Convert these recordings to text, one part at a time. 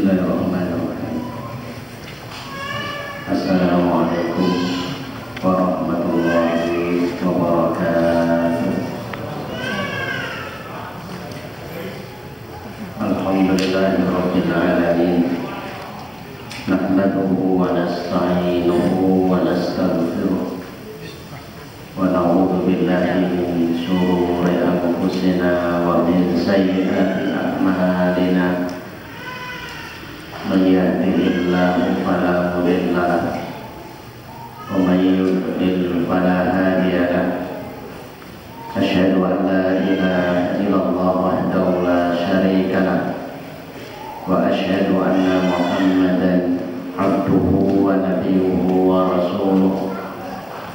Bismillahirrahmanirrahim. Assalamualaikum warahmatullahi wabarakatuh. Alhamdulillahirabbil alamin. Nahmaduhu wa nasta'inuhu wa nastaghfiruh. Wa na'udzu billahi min shururi anfusina wa min sayyiati a'malina. Man yahdihillahu fala mudilla lahu wa man yudlil fala hadiya lahu. Asyhadu an la ilaha illallah wahdahu la syarika lahu wa asyhadu anna Muhammadan abduhu wa nabiyyuhu wa rasuluh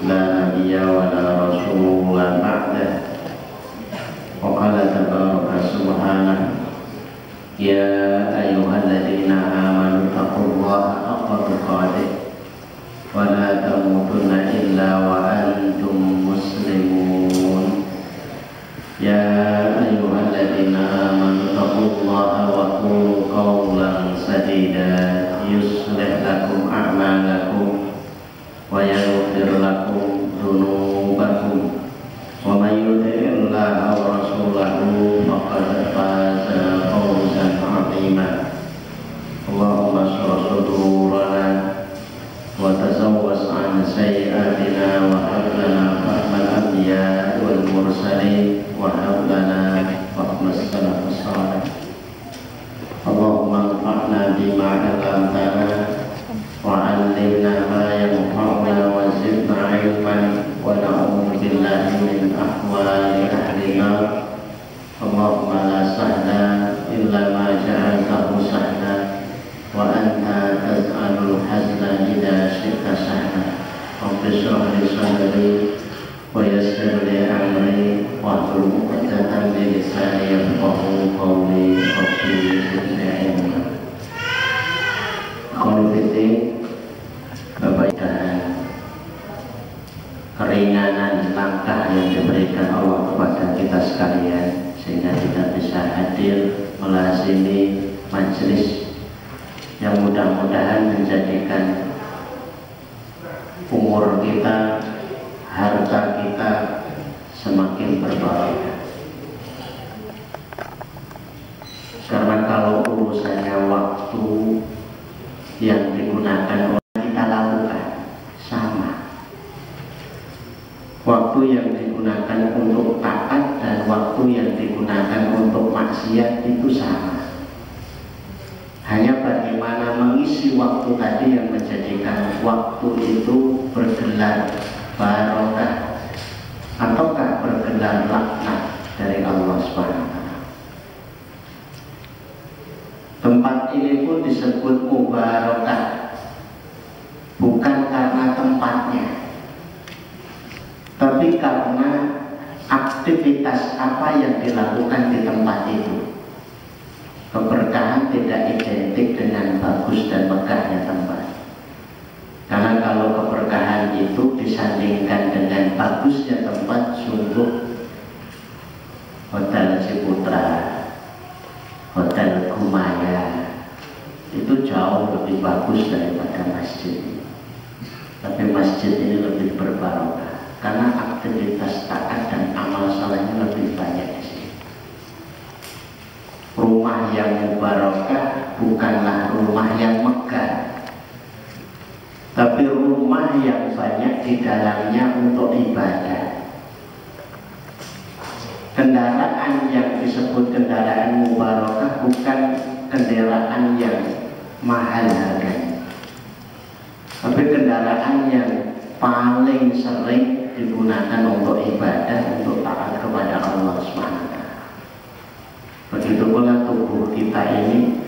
la nabiyya wa la rasula ba'dah. Wa qala tabaraka subhanahu ya ayyuhalladzina amanu taqullaha haqqa tuqatih wa la tamutunna illa wa antum muslimun. Ya ayyuhalladzina amanu taqullaha wa qulu qawlan sadida yuslih lakum a'malakum wa yaghfir lakum dzunubakum wa may yuti'illaha wa rasulahu faqad faza fawzan 'azima. Allahumma shrah sudurana wa tazawwas an sayyi'atina wa hab lana fahmal anbiya wal mursalin wa hab lana fahmas salafus salih. Allahumma anfa'na bima 'allamtana wa 'allimna ma yanfa'una wa zidna 'ilman wa na'udzu billahi min ahwali ahli nar. Allahumma la sahla illa ma ja'altahu sahla wa anta taj'alul hazna idza syi'ta sahla. Rabbi shrah li sadri wa yassir li amri wahlul 'uqdatam min lisani yafqahu qawli. Rabbi zidni ilma. Konfiti Bapak dan keringanan langkah yang diberikan Allah kepada kita sekalian sehingga kita bisa hadir melazimi majelis yang mudah-mudahan menjadikan umur kita, harta kita semakin berbarokah. Karena kalau urusannya waktu yang digunakan oleh kita lakukan sama. Waktu yang digunakan untuk taat dan waktu yang digunakan untuk maksiat itu sama. Hanya bagaimana mengisi waktu tadi yang menjadikan waktu itu bergelar barokah ataukah bergelar laknat dari Allah SWT. Tempat ini pun disebut mubarakah bukan karena tempatnya, tapi karena aktivitas apa yang dilakukan di tempat itu. Keberkahan tidak identik dengan bagus dan megahnya tempat. Karena kalau keberkahan itu disandingkan dengan bagusnya tempat, sungguh Hotel Ciputra, Hotel Kumaya itu jauh lebih bagus daripada masjid. Tapi masjid ini lebih berbarokah karena aktivitas taat dan amal salehnya lebih banyak di sini. Rumah yang mubarakah bukanlah rumah yang megah, tapi rumah yang banyak di dalamnya untuk ibadah. Kendaraan yang disebut kendaraan mubarakah bukan kendaraan yang mahal harganya, tapi kendaraan yang paling sering digunakan untuk ibadah, untuk taat kepada Allah SWT. Begitu pula tubuh kita ini,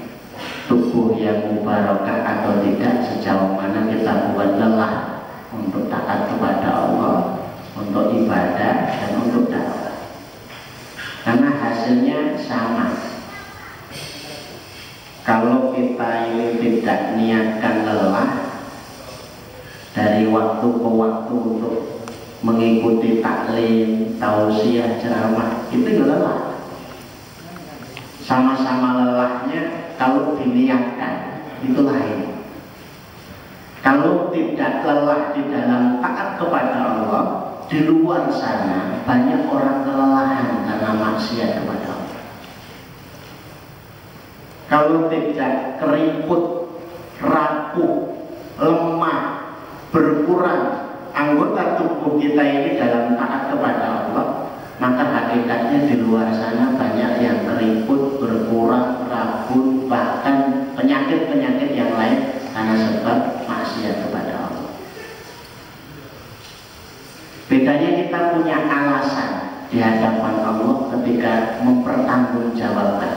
tubuh yang mubarakah atau tidak, sejauh mana kita buat lelah untuk taat kepada Allah, untuk ibadah dan untuk dakwah. Karena hasilnya sama. Kalau kita ini tidak niatkan lelah dari waktu ke waktu untuk mengikuti taklim, tausiah, ceramah, itu lelah. Sama-sama lelahnya kalau diniatkan itu lain. Kalau tidak lelah di dalam taat kepada Allah, di luar sana banyak orang kelelahan karena maksiat kepada Allah. Kalau tidak keriput, rapuh, lemah, berkurang anggota tubuh kita ini dalam taat kepada Allah, maka hakikatnya di luar sana banyak yang keriput, berkurang, rapuh, bahkan penyakit-penyakit yang lain karena sebab maksiat kepada Allah. Bedanya kita punya alasan di hadapan Allah ketika mempertanggungjawabkan.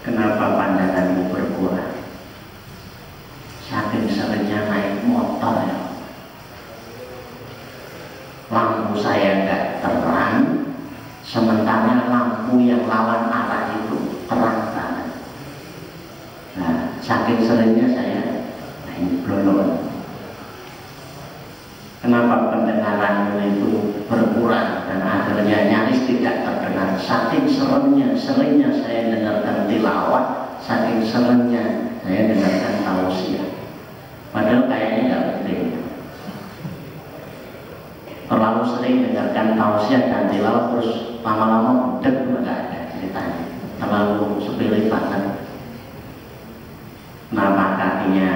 Kenapa pandanganmu berkurang? Saking seringnya naik motor ya. Lampu saya nggak terang, sementara lampu yang lawan arah itu terang banget. Nah, saking seringnya saya naik blolon. Kenapa pendengaranmu itu berkurang dan akhirnya nyaris tidak terdengar? Saking seringnya saya dengarkan tilawah, saking seringnya saya dengarkan tausiah. Padahal kayaknya nggak penting. Terlalu sering dengarkan tausiah dan tilawah terus lama-lama udah nggak ada ceritanya. Terlalu sepele banget. Kenapa kakinya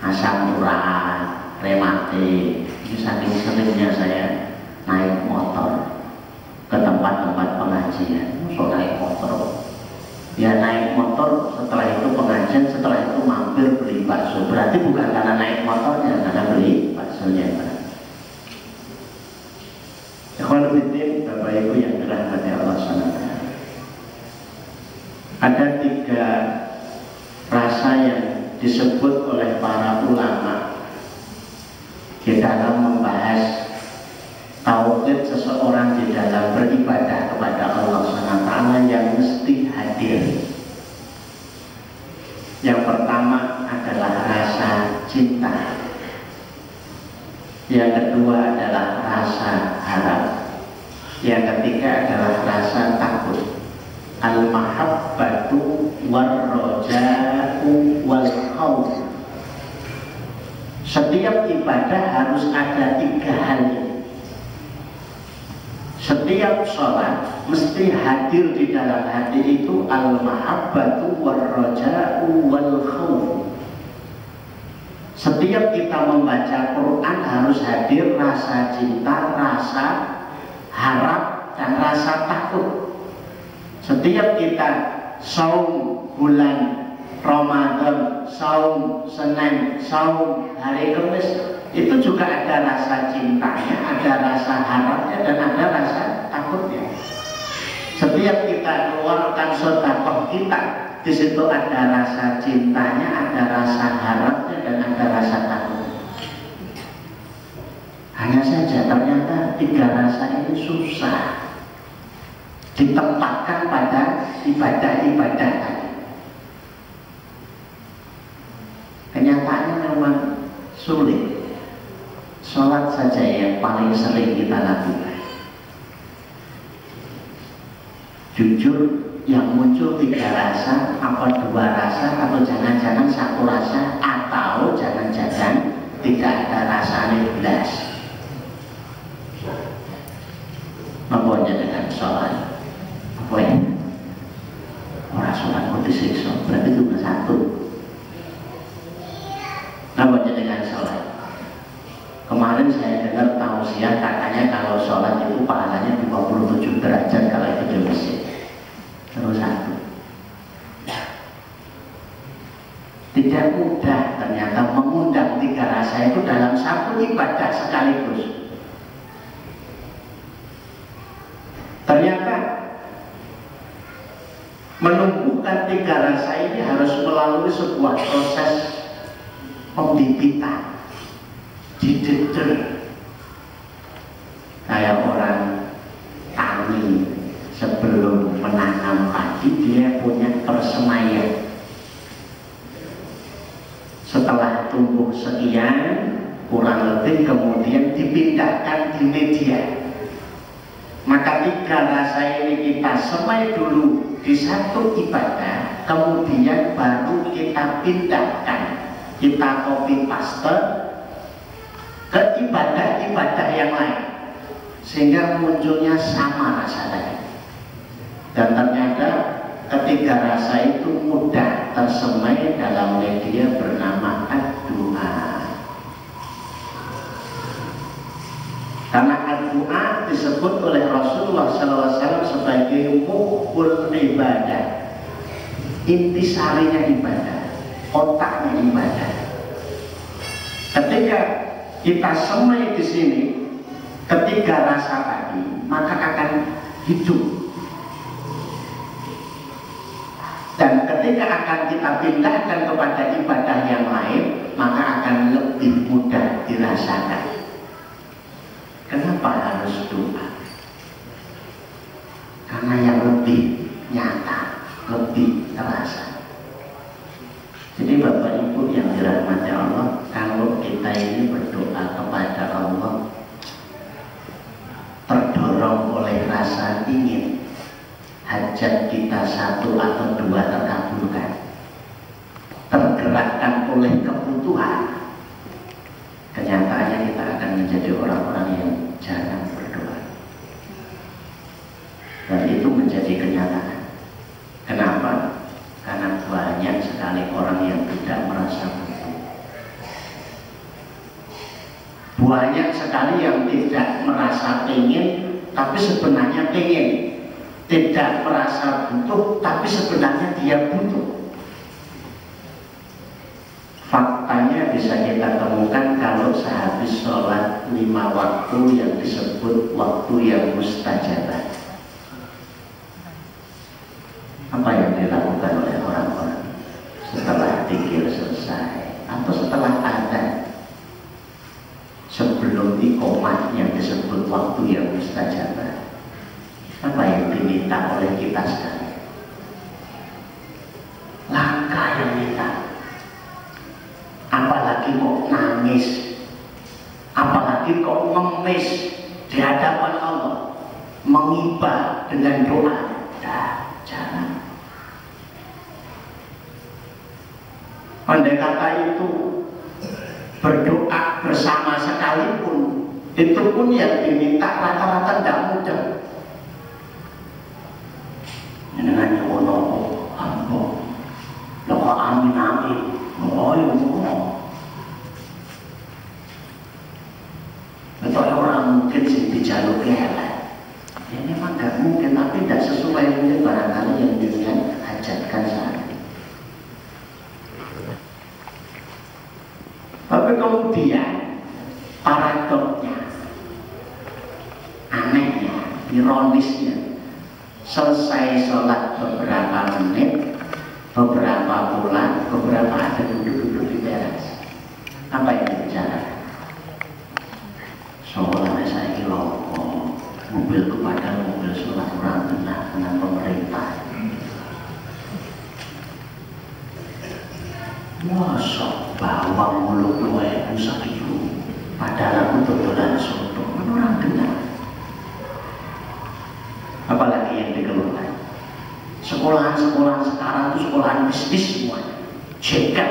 asam urat, rematik? Saking seringnya saya naik motor ke tempat-tempat pengajian. So naik motor, ya naik motor, setelah itu pengajian, setelah itu mampir beli bakso. Berarti bukan karena naik motornya, karena beli baksonya. Ikhwanuddin, Bapak Ibu yang dirahmati Allah SWT, ada 3 rasa yang disebut oleh para ulama di dalam membahas tauhid seseorang di dalam beribadah kepada Allah SWT yang mesti hadir. Yang pertama adalah rasa cinta, yang kedua adalah rasa harap, yang ketiga adalah rasa takut. Al-mahabbatu war-roja'u wal-khawf. Setiap ibadah harus ada 3 hal ini. Setiap sholat mesti hadir di dalam hati itu al-mahabbatu war-roja'u wal-khawf. Setiap kita membaca Quran harus hadir rasa cinta, rasa harap, dan rasa takut. Setiap kita saum bulan Ramadan, saum Senin, saum hari Kamis, itu juga ada rasa cintanya, ada rasa harapnya, dan ada rasa takutnya. Setiap kita keluarkan sedekah kita, di situ ada rasa cintanya, ada rasa harapnya, dan ada rasa takutnya. Hanya saja ternyata 3 rasa ini susah ditempatkan pada ibadah-ibadah tadi. Kenyataannya memang sulit. Sholat saja yang paling sering kita lakukan. Jujur, yang muncul 3 rasa, apa 2 rasa, atau jangan-jangan 1 rasa, atau jangan-jangan tidak ada rasa belas. Mempunyai dengan sholat, apa ya? Orang sholat mau disiksa, berarti cuma 1. Namanya dengan sholat. Kemarin saya dengar tausiah katanya kalau sholat itu pahalanya 57 derajat kalau itu di masjid. Terus 1. Tidak mudah ternyata mengundang 3 rasa itu dalam 1 ibadah sekaligus. Ternyata menumbuhkan 3 rasa ini harus melalui sebuah proses pembibitan, dideder. Kayak orang tani sebelum menanam padi, dia punya persemaian. Setelah tumbuh sekian, kurang lebih kemudian dipindahkan di media. Maka tiga rasa ini kita semai dulu di satu ibadah, kemudian baru kita pindahkan, kita copy paste ke ibadah-ibadah yang lain, sehingga munculnya sama rasa tadi. Dan ternyata ketiga rasa itu mudah tersemai dalam media bernama ad-du'a. Karena ad-du'a disebut oleh Rasulullah SAW sebagai mukhul ibadah, intisarinya ibadah, otaknya ibadah. Ketika kita semai di sini ketiga rasa tadi, maka akan hidup. Dan ketika akan kita pindahkan kepada ibadah yang lain, maka akan lebih mudah dirasakan. Kenapa harus doa? Karena yang lebih nyata, lebih terasa. Jadi Bapak Ibu yang dirahmati Allah, kalau kita ini berdoa kepada Allah terdorong oleh rasa ingin hajat kita satu atau dua terkabulkan, tergerakkan oleh kebutuhan, kenyataannya kita akan menjadi orang-orang yang jarang berdoa. Dan itu menjadi kenyataan. Kenapa? Karena banyak sekali orang yang tidak merasa butuh. Banyak sekali yang tidak merasa ingin, tapi sebenarnya ingin. Tidak merasa butuh, tapi sebenarnya dia butuh. Faktanya bisa kita temukan kalau sehabis sholat 5 waktu yang disebut waktu yang mustajabah. Apa yang dilakukan oleh orang-orang setelah zikir selesai atau setelah adzan, sebelum iqamah yang disebut waktu yang mustajabah? Apa yang diminta oleh kita sekarang? Langkah yang minta. Apalagi kok nangis, apalagi kok ngemis di hadapan Allah, mengibah dengan doa. Jangan. Andai kata itu berdoa bersama sekalipun, itu pun yang diminta rata-rata tidak mudah. Dengan nyono, loko amin amin, betul orang mungkin sih dijaluk kehelan. Ya memang tidak mungkin, tapi tidak sesuai mungkin barangkali yang dengan hajatkan saat ini. Tapi kemudian paradoksnya, anehnya, ironisnya, selesai sholat beberapa menit, beberapa bulan, beberapa ada duduk-duduk di teras. Apa yang dibicarakan? Sholatnya saya lompong, mobil kepada mobil sholat orang benar dengan pemerintah. Masa bawa mulut gue bisa gitu, padahal aku dodolan soto, orang benar. Apalagi yang dikeluhkan, sekolahan-sekolahan sekarang itu sekolahan bisnis semuanya, jekat